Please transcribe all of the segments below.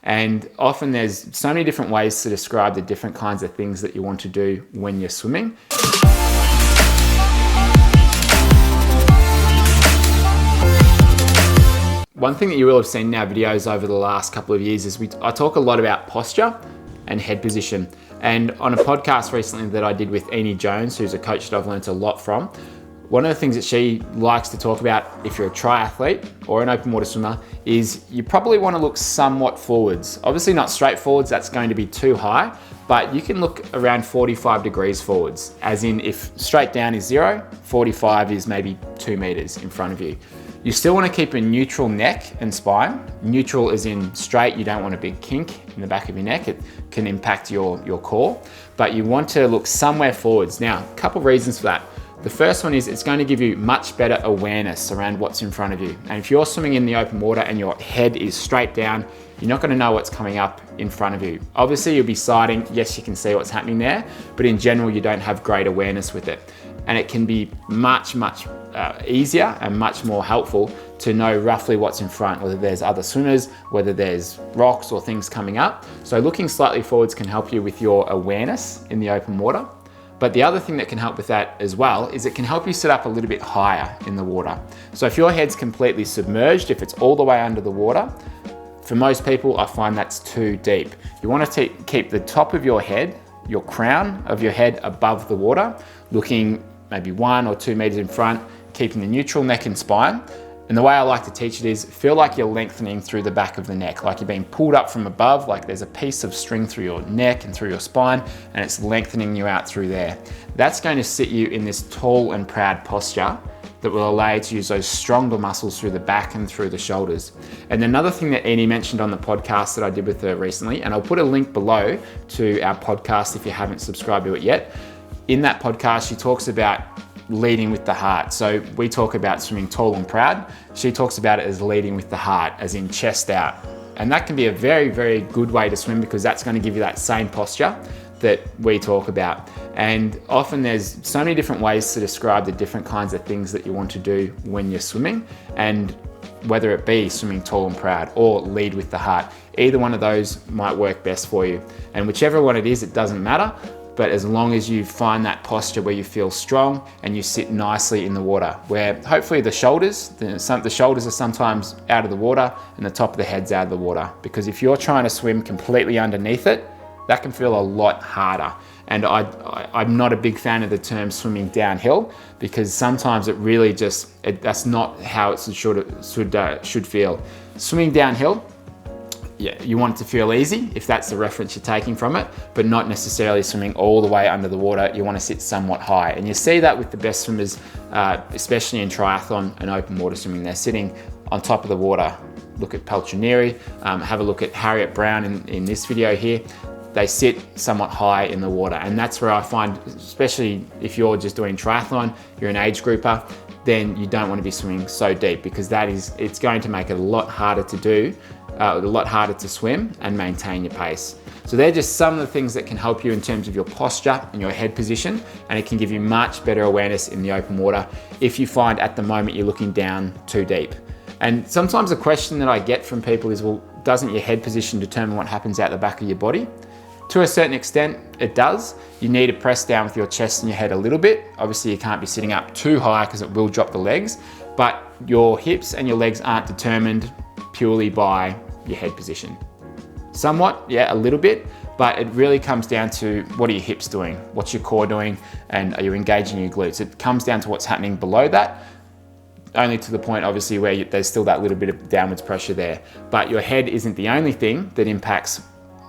And often there's so many different ways to describe the different kinds of things that you want to do when you're swimming. One thing that you will have seen in our videos over the last couple of years is I talk a lot about posture and head position. And on a podcast recently that I did with Amy Jones, who's a coach that I've learned a lot from, one of the things that she likes to talk about if you're a triathlete or an open water swimmer is you probably want to look somewhat forwards. Obviously not straight forwards, that's going to be too high, but you can look around 45 degrees forwards, as in if straight down is 0, 45 is maybe 2 meters in front of you. You still want to keep a neutral neck and spine. Neutral as in straight, you don't want a big kink in the back of your neck. It can impact your core, but you want to look somewhere forwards. Now, a couple of reasons for that. The first one is it's going to give you much better awareness around what's in front of you. And if you're swimming in the open water and your head is straight down, you're not going to know what's coming up in front of you. Obviously, you'll be sighting. Yes, you can see what's happening there, but in general, you don't have great awareness with it. And it can be much easier and much more helpful to know roughly what's in front, whether there's other swimmers, whether there's rocks or things coming up. So looking slightly forwards can help you with your awareness in the open water. But the other thing that can help with that as well is it can help you sit up a little bit higher in the water. So if your head's completely submerged, if it's all the way under the water, for most people, I find that's too deep. You want to keep the top of your head, your crown of your head above the water, looking maybe 1 or 2 meters in front, keeping the neutral neck and spine. And the way I like to teach it is feel like you're lengthening through the back of the neck, like you're being pulled up from above, like there's a piece of string through your neck and through your spine, and it's lengthening you out through there. That's going to sit you in this tall and proud posture that will allow you to use those stronger muscles through the back and through the shoulders. And another thing that Amy mentioned on the podcast that I did with her recently, and I'll put a link below to our podcast if you haven't subscribed to it yet. In that podcast, she talks about leading with the heart. So we talk about swimming tall and proud. She talks about it as leading with the heart, as in chest out. And that can be a very good way to swim because that's going to give you that same posture that we talk about. And often there's so many different ways to describe the different kinds of things that you want to do when you're swimming, and whether it be swimming tall and proud or lead with the heart. Either one of those might work best for you. And whichever one it is, it doesn't matter. But as long as you find that posture where you feel strong and you sit nicely in the water, where hopefully the shoulders are sometimes out of the water and the top of the head's out of the water. Because if you're trying to swim completely underneath it, that can feel a lot harder. And I'm not a big fan of the term swimming downhill because sometimes it really that's not how it should feel. Swimming downhill, yeah, you want it to feel easy if that's the reference you're taking from it, but not necessarily swimming all the way under the water. You want to sit somewhat high. And you see that with the best swimmers, especially in triathlon and open water swimming. They're sitting on top of the water. Look at Peltrinieri, have a look at Harriet Brown in this video here. They sit somewhat high in the water. And that's where I find, especially if you're just doing triathlon, you're an age grouper, then you don't want to be swimming so deep because it's going to make it a lot harder to do, a lot harder to swim and maintain your pace. So they're just some of the things that can help you in terms of your posture and your head position, and it can give you much better awareness in the open water if you find at the moment you're looking down too deep. And sometimes a question that I get from people is, well, doesn't your head position determine what happens out the back of your body? To a certain extent, it does. You need to press down with your chest and your head a little bit. Obviously, you can't be sitting up too high because it will drop the legs, but your hips and your legs aren't determined purely by your head position. Somewhat, yeah, a little bit, but it really comes down to what are your hips doing? What's your core doing? And are you engaging your glutes? It comes down to what's happening below that, only to the point obviously where there's still that little bit of downwards pressure there. But your head isn't the only thing that impacts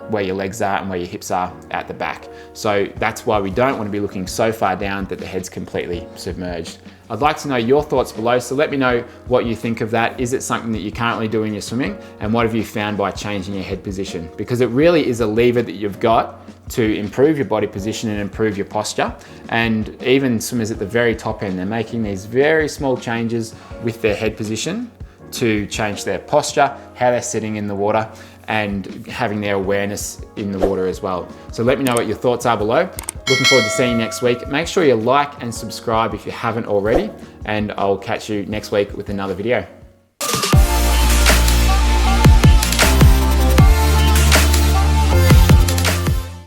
where your legs are and where your hips are at the back. So that's why we don't want to be looking so far down that the head's completely submerged. I'd like to know your thoughts below, so let me know what you think of that. Is it something that you currently do in your swimming? And what have you found by changing your head position? Because it really is a lever that you've got to improve your body position and improve your posture. And even swimmers at the very top end, they're making these very small changes with their head position to change their posture, how they're sitting in the water, and having their awareness in the water as well. So let me know what your thoughts are below. Looking forward to seeing you next week. Make sure you like and subscribe if you haven't already, and I'll catch you next week with another video.